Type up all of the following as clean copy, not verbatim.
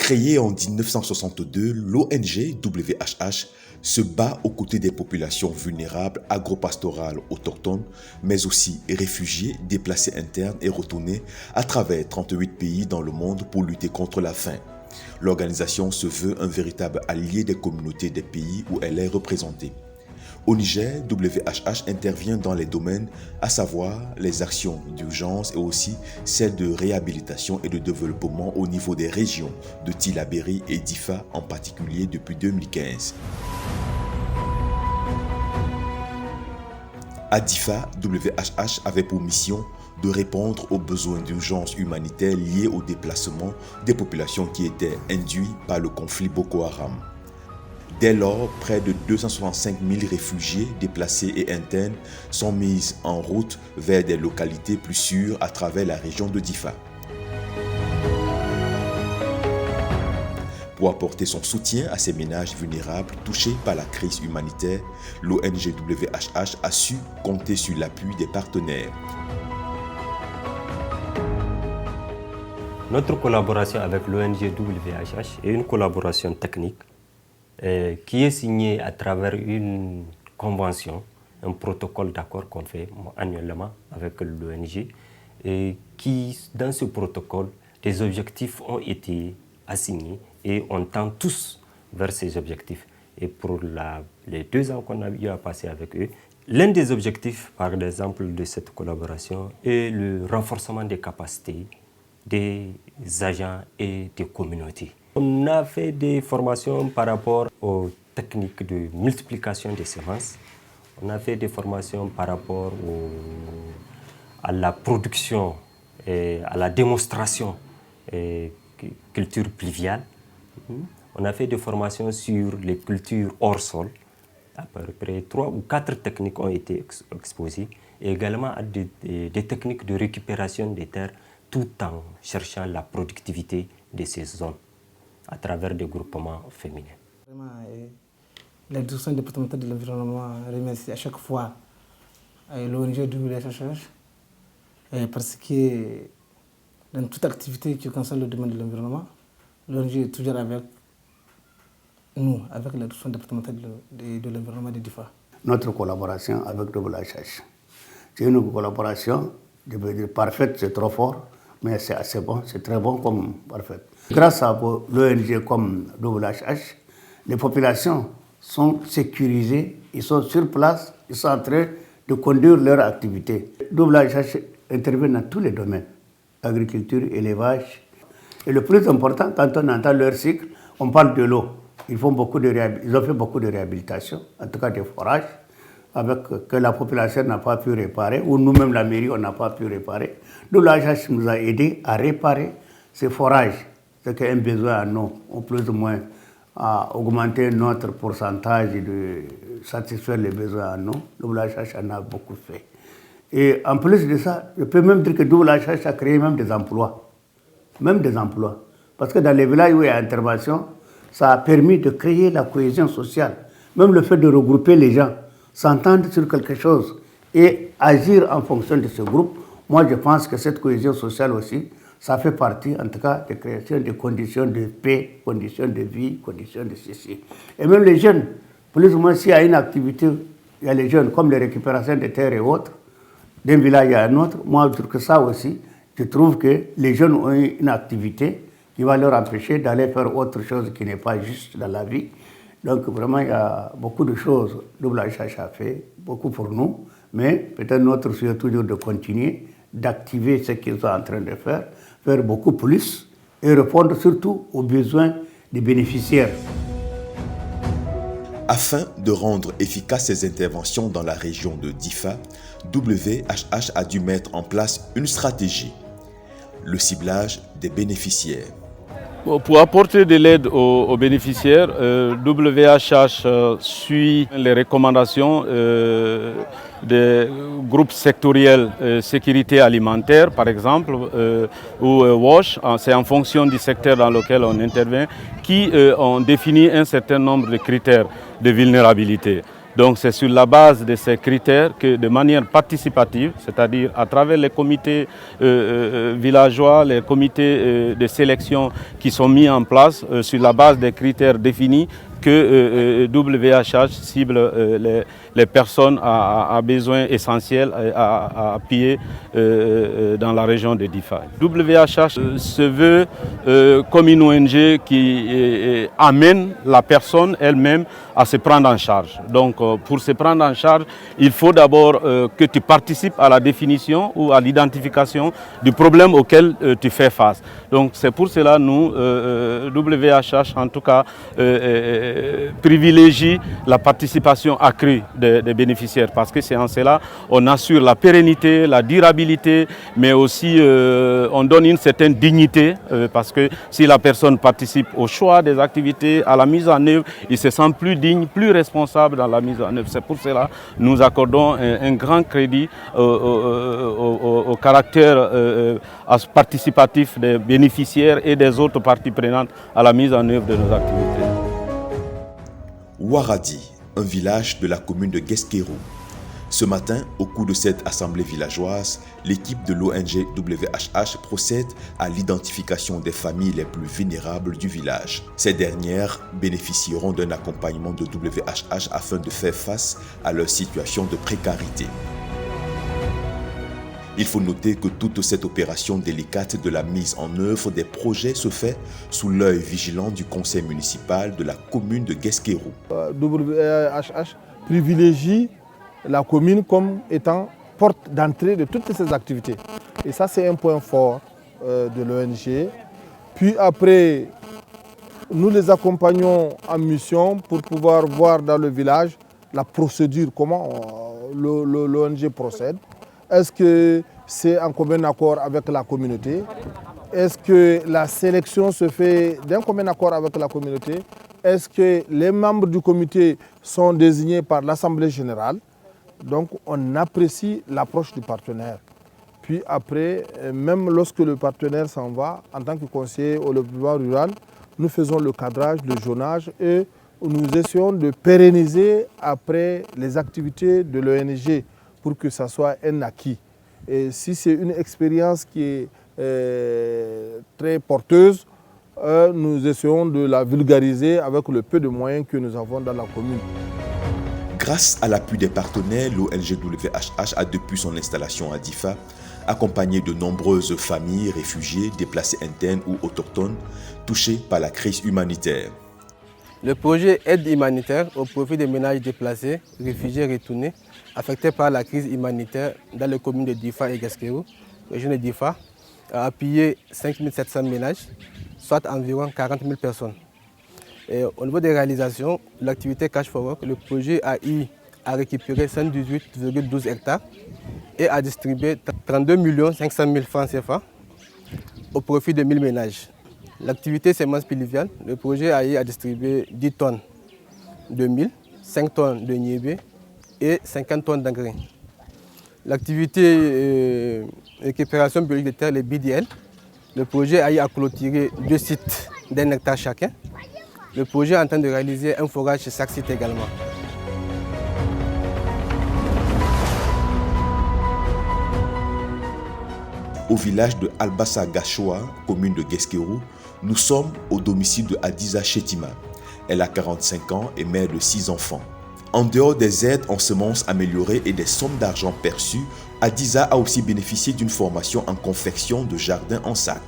Créée en 1962, l'ONG WHH se bat aux côtés des populations vulnérables agropastorales autochtones, mais aussi réfugiés, déplacés internes et retournés à travers 38 pays dans le monde pour lutter contre la faim. L'organisation se veut un véritable allié des communautés des pays où elle est représentée. Au Niger, WHH intervient dans les domaines, à savoir les actions d'urgence et aussi celles de réhabilitation et de développement au niveau des régions de Tillabéri et d'Ifa en particulier depuis 2015. À Difa, WHH avait pour mission de répondre aux besoins d'urgence humanitaire liés au déplacement des populations qui étaient induits par le conflit Boko Haram. Dès lors, près de 265 000 réfugiés, déplacés et internes sont mis en route vers des localités plus sûres à travers la région de Difa. Pour apporter son soutien à ces ménages vulnérables touchés par la crise humanitaire, l'ONG WHH a su compter sur l'appui des partenaires. Notre collaboration avec l'ONG WHH est une collaboration technique qui est signée à travers une convention, un protocole d'accord qu'on fait annuellement avec l'ONG et qui, dans ce protocole, des objectifs ont été assignés et on tend tous vers ces objectifs. Et pour les 2 ans qu'on a eu à passer avec eux, l'un des objectifs, par exemple, de cette collaboration est le renforcement des capacités des agents et des communautés. On a fait des formations par rapport aux techniques de multiplication des semences. On a fait des formations par rapport à la production et à la démonstration culture pluviale. On a fait des formations sur les cultures hors sol. À peu près 3 ou 4 techniques ont été exposées. Et également à des techniques de récupération des terres tout en cherchant la productivité de ces zones à travers des groupements féminins. Vraiment, la direction départementale de l'environnement remercie à chaque fois l'ONG WHH parce que dans toute activité qui concerne le domaine de l'environnement, l'ONG est toujours avec nous, avec la direction départementale de l'environnement de Difa. Notre collaboration avec WHH, c'est une collaboration, je veux dire parfaite, c'est trop fort, mais c'est assez bon, c'est très bon comme parfaite. Grâce à l'ONG comme WHH, les populations sont sécurisées, ils sont sur place, ils sont en train de conduire leur activité. WHH intervient dans tous les domaines, agriculture, élevage. Et le plus important, quand on entend leur cycle, on parle de l'eau. Ils ont fait beaucoup de réhabilitation, en tout cas des forages, que la population n'a pas pu réparer, ou nous-mêmes, la mairie, on n'a pas pu réparer. WHH nous a aidés à réparer ces forages. C'est qu'un besoin en eau, ou plus ou moins à augmenter notre pourcentage de satisfaire les besoins en eau. WHH en a beaucoup fait. Et en plus de ça, je peux même dire que WHH a créé même des emplois. Même des emplois. Parce que dans les villages où il y a intervention, ça a permis de créer la cohésion sociale. Même le fait de regrouper les gens, s'entendre sur quelque chose et agir en fonction de ce groupe, moi je pense que cette cohésion sociale aussi, ça fait partie en tout cas de la création de conditions de paix, conditions de vie, conditions de ceci. Et même les jeunes, plus ou moins s'il y a une activité, il y a les jeunes comme les récupérations de terres et autres, d'un village à un autre, moi je trouve que ça aussi, je trouve que les jeunes ont une activité qui va leur empêcher d'aller faire autre chose qui n'est pas juste dans la vie. Donc vraiment, il y a beaucoup de choses que WHH a fait, beaucoup pour nous, mais peut-être notre souhait est toujours de continuer, d'activer ce qu'ils sont en train de faire beaucoup plus et répondre surtout aux besoins des bénéficiaires. Afin de rendre efficaces ces interventions dans la région de Difa, WHH a dû mettre en place une stratégie, le ciblage des bénéficiaires. Pour apporter de l'aide aux bénéficiaires, WHH suit les recommandations des groupes sectoriels sécurité alimentaire, par exemple, ou WASH. C'est en fonction du secteur dans lequel on intervient, qui ont défini un certain nombre de critères de vulnérabilité. Donc c'est sur la base de ces critères que de manière participative, c'est-à-dire à travers les comités villageois, les comités de sélection qui sont mis en place sur la base des critères définis, que WHH cible les personnes à besoins essentiels à appuyer dans la région de Difa. WHH se veut comme une ONG qui amène la personne elle-même à se prendre en charge. Donc pour se prendre en charge, il faut d'abord que tu participes à la définition ou à l'identification du problème auquel tu fais face. Donc c'est pour cela nous, WHH en tout cas, privilégie la participation accrue des bénéficiaires parce que c'est en cela on assure la pérennité, la durabilité, mais aussi on donne une certaine dignité parce que si la personne participe au choix des activités, à la mise en œuvre, il se sent plus digne, plus responsable dans la mise en œuvre. C'est pour cela que nous accordons un grand crédit au caractère participatif des bénéficiaires et des autres parties prenantes à la mise en œuvre de nos activités. Waradi, un village de la commune de Guesquero. Ce matin, au cours de cette assemblée villageoise, l'équipe de l'ONG WHH procède à l'identification des familles les plus vulnérables du village. Ces dernières bénéficieront d'un accompagnement de WHH afin de faire face à leur situation de précarité. Il faut noter que toute cette opération délicate de la mise en œuvre des projets se fait sous l'œil vigilant du conseil municipal de la commune de Guesquero. WHH privilégie la commune comme étant porte d'entrée de toutes ces activités. Et ça, c'est un point fort de l'ONG. Puis après, nous les accompagnons en mission pour pouvoir voir dans le village la procédure, comment l'ONG procède. Est-ce que c'est en commun accord avec la communauté? Est-ce que la sélection se fait d'un commun accord avec la communauté? Est-ce que les membres du comité sont désignés par l'Assemblée générale? Donc on apprécie l'approche du partenaire. Puis après, même lorsque le partenaire s'en va, en tant que conseiller au développement rural, nous faisons le cadrage, le zonage et nous essayons de pérenniser après les activités de l'ONG pour que ça soit un acquis. Et si c'est une expérience qui est très porteuse, nous essayons de la vulgariser avec le peu de moyens que nous avons dans la commune. Grâce à l'appui des partenaires, l'ONG WHH a depuis son installation à Difa accompagné de nombreuses familles réfugiées, déplacées internes ou autochtones touchées par la crise humanitaire. Le projet aide humanitaire au profit des ménages déplacés, réfugiés retournés, affectés par la crise humanitaire dans les communes de Difa et Guesquero, région de Difa, a appuyé 5 700 ménages, soit environ 40 000 personnes. Et au niveau des réalisations, l'activité Cash for Work, le projet a eu à récupérer 118,12 hectares et a distribué 32 500 000 francs CFA au profit de 1000 ménages. L'activité sémence pluviale, le projet a eu à distribuer 10 tonnes de mil, 5 tonnes de niébé et 50 tonnes d'engrais. L'activité récupération biologique de terre, les BDL, le projet a eu à clôturer 2 sites d'1 hectare chacun. Le projet est en train de réaliser un forage chez chaque site également. Au village de Albassa Gachoua, commune de Guesquero, nous sommes au domicile de Hadiza Chetima. Elle a 45 ans et mère de 6 enfants. En dehors des aides en semences améliorées et des sommes d'argent perçues, Hadiza a aussi bénéficié d'une formation en confection de jardins en sac.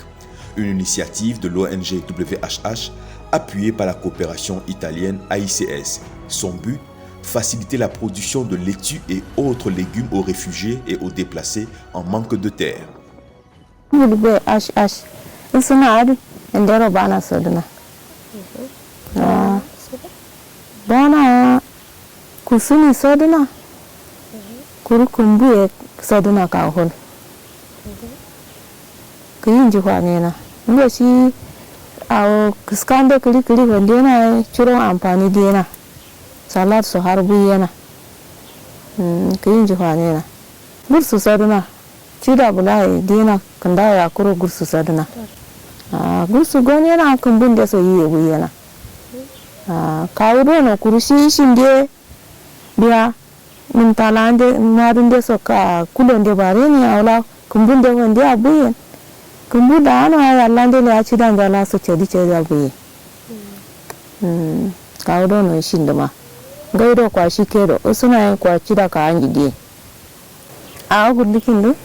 Une initiative de l'ONG WHH appuyée par la coopération italienne AICS. Son but, faciliter la production de laitue et autres légumes aux réfugiés et aux déplacés en manque de terre. Bana kusuni soduna kurukumbu soduna kahol kuyinji kwanena ndo shi a kuskande kili wandena churo amfani dena salat so harbu yana kuyinji kwanena gursu soduna chida bulai dena kanda ya kuro gursu soduna gursu gonena kumbun da so yi yana kawudo no kurushi shinde biya min talande madunde soka kulonde bareni awla kumbunde wonde abuyen kumbuda ano ay allande le acida ngala so cedi abuye kawdo no shinduma gaido kwa shikedo usuna kwa cida ka angidi a gurdikindu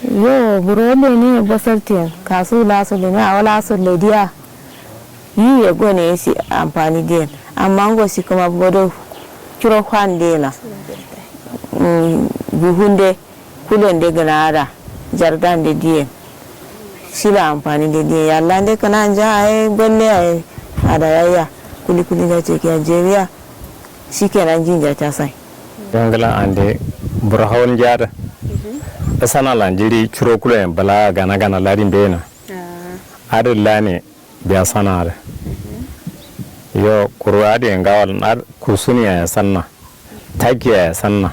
yo burole ne basaltin kasu laso le na awla so le dia yi ya gone shi amfani din amma ngo shi kuma bodo kiro kwande na buhunde kulonde ganara jardan de die sila amfani da dia yalla de kana ja ai golle ai adayaya kuli da ce ke Nigeria shikenan jinja ta sai dangala ande burhawon jada sana lanjiri churo kulen bala gana ladin bena adalla ne biya sanare yo kurwadi ngawal kusuni ya sanna tagiya ya sanna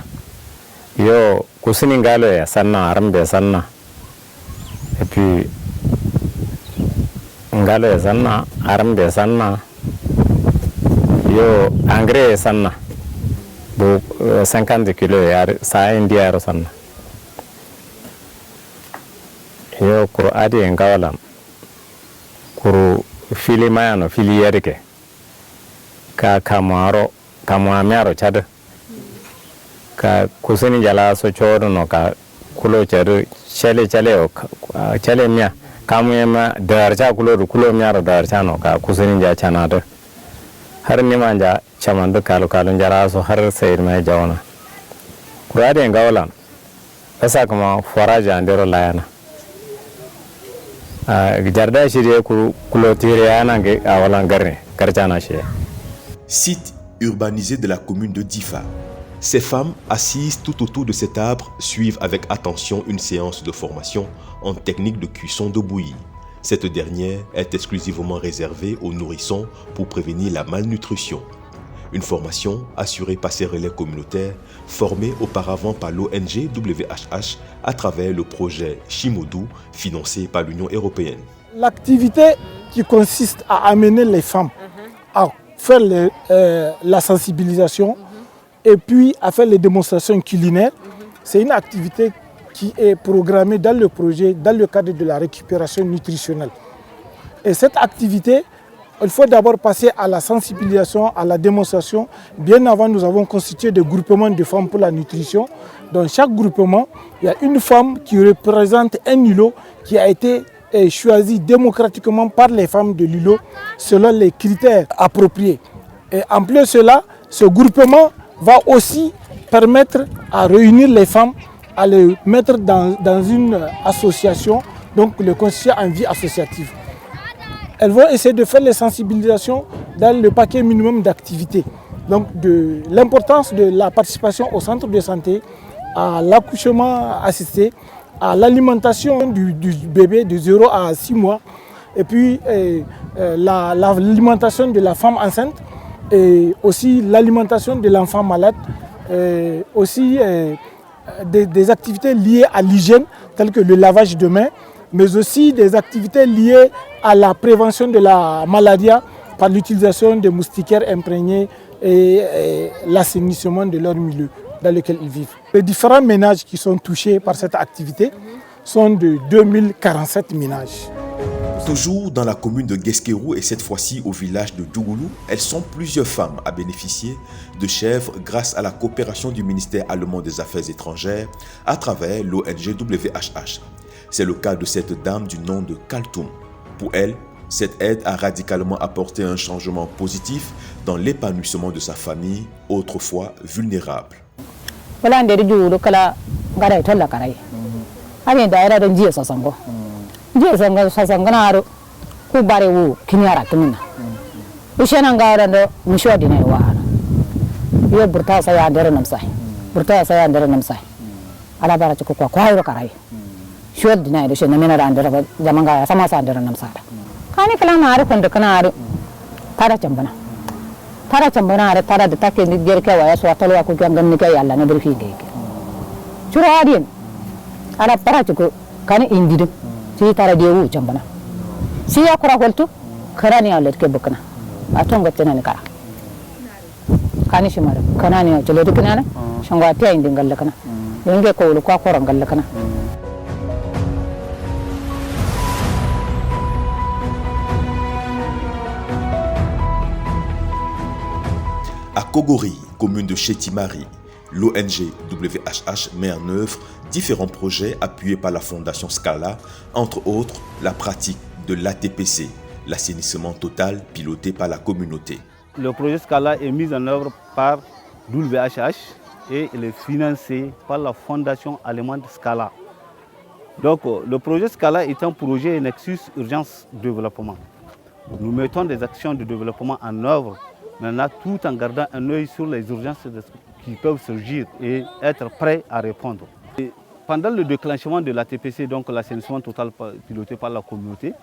yo kusuni ngalo ya sanna arambe sanna et puis ngalo ya sanna arambe sanna yo engrais ya sanna bo 50 kilo ya sa india ya sanna yo kurwadi ngawalam kuru fili mayano fili yerike ka kamaro chad ka kusini jala so chodo no ka kulo chadu chele mia kamuyema darcha kulo mia darcha no ka kusini ja chanado har ni manja chamandu kalu jara so har sayir mai jawana kurade ngawlan asa kuma faraja andero layana Site urbanisé de la commune de Difa. Ces femmes assises tout autour de cet arbre suivent avec attention une séance de formation en technique de cuisson de bouillie. Cette dernière est exclusivement réservée aux nourrissons pour prévenir la malnutrition. Une formation assurée par ces relais communautaires formés auparavant par l'ONG WHH à travers le projet Shimodu financé par l'Union européenne. L'activité qui consiste à amener les femmes à faire la sensibilisation et puis à faire les démonstrations culinaires, c'est une activité qui est programmée dans le projet, dans le cadre de la récupération nutritionnelle. Et cette activité, il faut d'abord passer à la sensibilisation, à la démonstration. Bien avant, nous avons constitué des groupements de femmes pour la nutrition. Dans chaque groupement, il y a une femme qui représente un îlot qui a été choisi démocratiquement par les femmes de l'îlot selon les critères appropriés. Et en plus de cela, ce groupement va aussi permettre à réunir les femmes, à les mettre dans une association, donc les constituer en vie associative. Elles vont essayer de faire les sensibilisations dans le paquet minimum d'activités. Donc de l'importance de la participation au centre de santé, à l'accouchement assisté, à l'alimentation du bébé de 0 à 6 mois, et puis l'alimentation de la femme enceinte, et aussi l'alimentation de l'enfant malade, aussi des activités liées à l'hygiène, telles que le lavage de mains, mais aussi des activités liées à la prévention de la malaria par l'utilisation des moustiquaires imprégnés et l'assainissement de leur milieu dans lequel ils vivent. Les différents ménages qui sont touchés par cette activité sont de 2047 ménages. Toujours dans la commune de Guesquerou et cette fois-ci au village de Dougoulou, elles sont plusieurs femmes à bénéficier de chèvres grâce à la coopération du ministère allemand des Affaires étrangères à travers l'ONG WHH. C'est le cas de cette dame du nom de Kaltoum. Pour elle, cette aide a radicalement apporté un changement positif dans l'épanouissement de sa famille, autrefois vulnérable. Shuad dina da shi na mina da andara zaman ga sama sa andara nam sada kani kala na are kondo kana are tara chambana are tara da take ni gerke wa ya so talwa ku gangan ni kai Allah na burfi da yake chura adin ala para ko kani indidu si tara de wu chambana si ya kura holtu karani Allah ke bukana aton gotte nan kara kani shimar kana ne jelo dukana ne shangwa ta indin gallakana yenge ko lu kwa koran gallakana. À Kogori, commune de Chétimari, l'ONG WHH met en œuvre différents projets appuyés par la Fondation Scala, entre autres la pratique de l'ATPC, l'assainissement total piloté par la communauté. Le projet Scala est mis en œuvre par WHH et il est financé par la Fondation allemande Scala. Donc le projet Scala est un projet Nexus Urgence Développement. Nous mettons des actions de développement en œuvre, maintenant tout en gardant un œil sur les urgences qui peuvent surgir et être prêts à répondre. Et pendant le déclenchement de l'ATPC, donc l'assainissement total piloté par la communauté,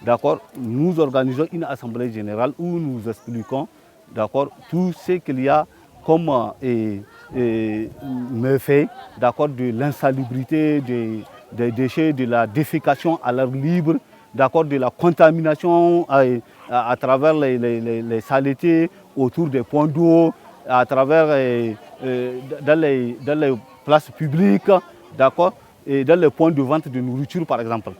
d'accord, nous organisons une assemblée générale où nous expliquons, d'accord, tout ce qu'il y a comme méfaits, d'accord, de l'insalubrité, des déchets, de la défécation à l'air libre, d'accord, de la contamination à travers les saletés autour des points d'eau, à travers dans les places publiques, d'accord, et dans les points de vente de nourriture par exemple.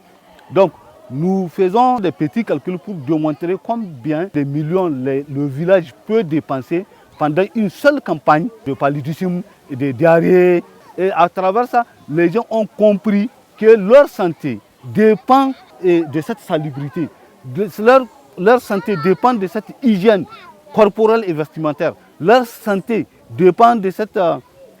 Donc nous faisons des petits calculs pour démontrer combien de millions le village peut dépenser pendant une seule campagne de paludisme et de diarrhée. Et à travers ça, les gens ont compris que leur santé dépend de cette salubrité. Leur santé dépend de cette hygiène corporelle et vestimentaire. Leur santé dépend de cette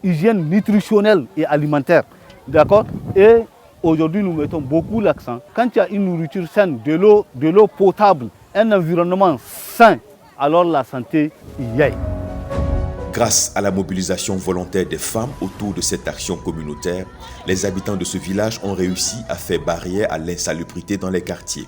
hygiène nutritionnelle et alimentaire. D'accord? Et aujourd'hui, nous mettons beaucoup l'accent. Quand il y a une nourriture saine, de l'eau potable, un environnement sain, alors la santé y est. Grâce à la mobilisation volontaire des femmes autour de cette action communautaire, les habitants de ce village ont réussi à faire barrière à l'insalubrité dans les quartiers.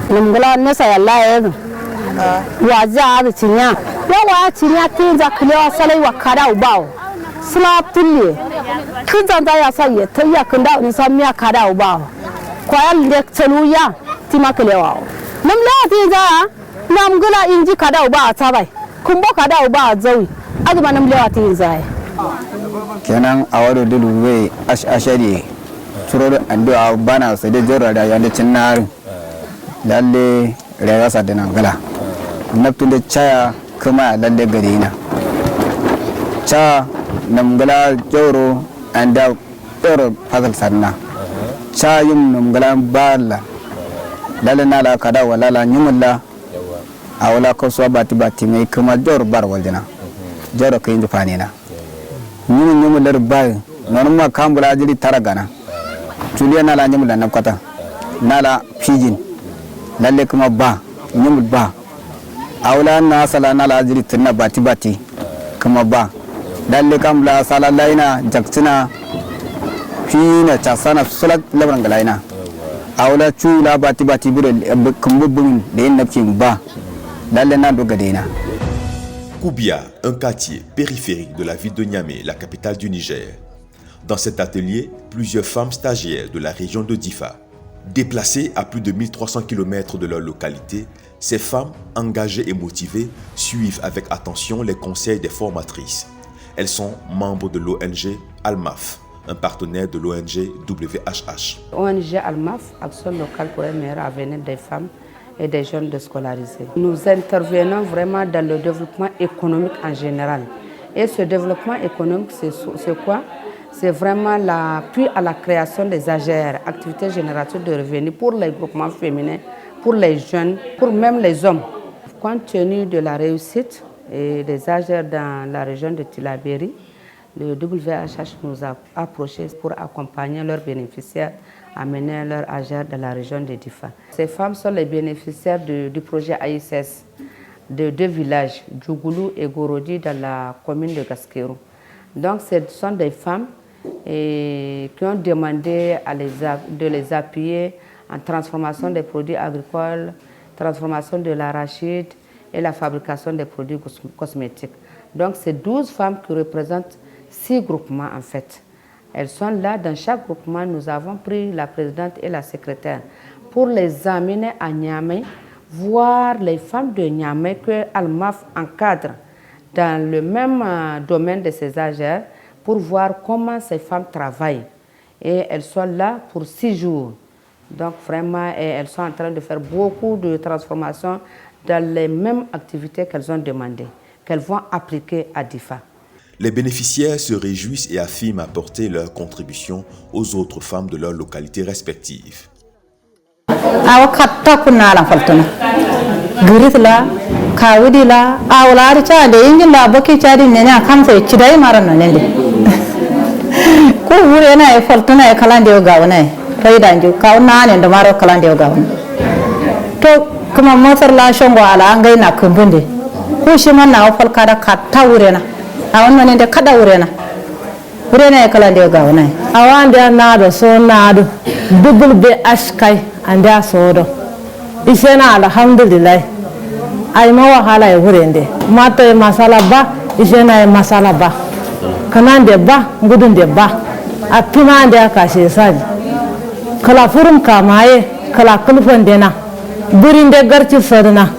Numgala nesa ya lae waza ada cinya yawa cinya tinza kliwa salai wakada ubao sla tulle kinza ya saye tayya kunda ni samya kada ubao kwa le tsaluya tima kliwa namla tinza namgala inji kada ubao tabai kumbo kada ubao zawi aduma namla tinza kenan awado duluwe ashari turo ando bana sai da jora da yanda cinnar lalle rayuwa sa da nan gala naftu da chaya kuma lalle gari na cha nam gala joro anda joro fadal sanna cha yum nam gala bala lalle nala kada wala la nyumulla awala ko so bati mai kuma joro bar waljana joro kai inda fani na nyumulla bar non ma kambula jiri taragana tuliya nala nyumulla na kwata nala pijin lalle kuma ba nyumul ba awla na sala na la ajiri tunna bati kuma ba lalle kam la sala laina jaktina fina ta sana sulat labran galaina awla chula bati bure kumbubun de napkin ba lalle na doga dena. Koubia, un quartier périphérique de la ville de Niamey, la capitale du Niger. Dans cet atelier, plusieurs femmes stagiaires de la région de Difa. Déplacées à plus de 1300 km de leur localité, ces femmes engagées et motivées suivent avec attention les conseils des formatrices. Elles sont membres de l'ONG Almaf, un partenaire de l'ONG WHH. ONG Almaf, action locale pour un meilleur avenir des femmes et des jeunes déscolarisés. Nous intervenons vraiment dans le développement économique en général. Et ce développement économique, c'est quoi? C'est vraiment l'appui à la création des AGR, activités génératrices de revenus pour les groupements féminins, pour les jeunes, pour même les hommes. Compte tenu de la réussite et des AGR dans la région de Tillabéri, le WHH nous a approchés pour accompagner leurs bénéficiaires à mener leur AGR dans la région de Difa. Ces femmes sont les bénéficiaires du projet AISS de 2 villages, Djougoulou et Gorodi, dans la commune de Gaskéro. Donc ce sont des femmes qui ont demandé de les appuyer en transformation des produits agricoles transformation de l'arachide et la fabrication des produits cosmétiques. Donc, c'est 12 femmes qui représentent 6 groupements en fait. Elles sont là, dans chaque groupement, nous avons pris la présidente et la secrétaire pour les amener à Niamey, voir les femmes de Niamey que Almaf encadre dans le même domaine de ces AGR pour voir comment ces femmes travaillent. Et elles sont là pour 6 jours. Donc vraiment, elles sont en train de faire beaucoup de transformations dans les mêmes activités qu'elles ont demandées, qu'elles vont appliquer à DIFA. Les bénéficiaires se réjouissent et affirment apporter leur contribution aux autres femmes de leur localité respective. Kuma motar la shongo ala an gaina kumbunde ko shi man na ofal kada katta wurena a wannan ne da kada wurena ya kala da ga wannan a wanda na da so na do dubul be askai anda so do isena alhamdulillah ai ma wahala ya wurende mata masala ba isena masala ba kanan de ba gudun de ba a tuma da ka she saji kala furum kamaye kala kulfan dena burinde garci sadana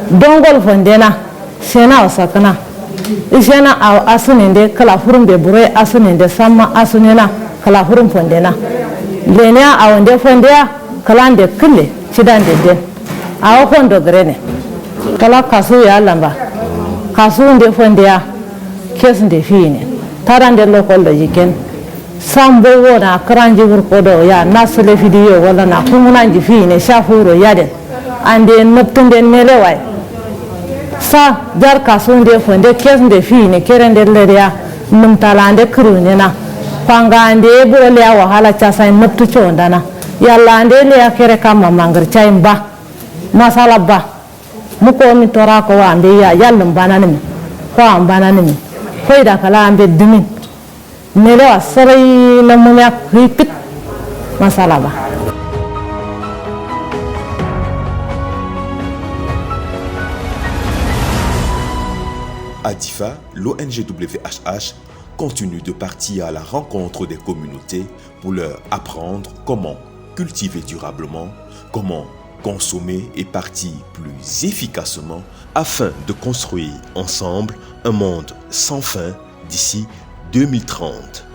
dongol fondena sena osakana isena asunende kala furum de bure asunende sama asunena kala furum fondena lenya awonde fondea kala de kille cidande den awo fondo grene kala kasu ya lamba kasu de fondea kesnde fine tarande lokol de yiken sambo wona kranji wurkodo ya nasle video wala na kumunanji fine shafuro yaden ande noptunde nelewai sa jar kasunde fonde kesnde fine kerende leria numtalande krunena pangande bole ya wahala chasa noptu chondana yalla ande le akere kama mangar chaimba masala ba muko mi tora ko ambe ya yallum bananimi ko ambananimi koida kala ambe dumin nelewa sarai na mumya repeat masala ba. À DIFA, l'ONG WHH continue de partir à la rencontre des communautés pour leur apprendre comment cultiver durablement, comment consommer et partir plus efficacement afin de construire ensemble un monde sans fin d'ici 2030.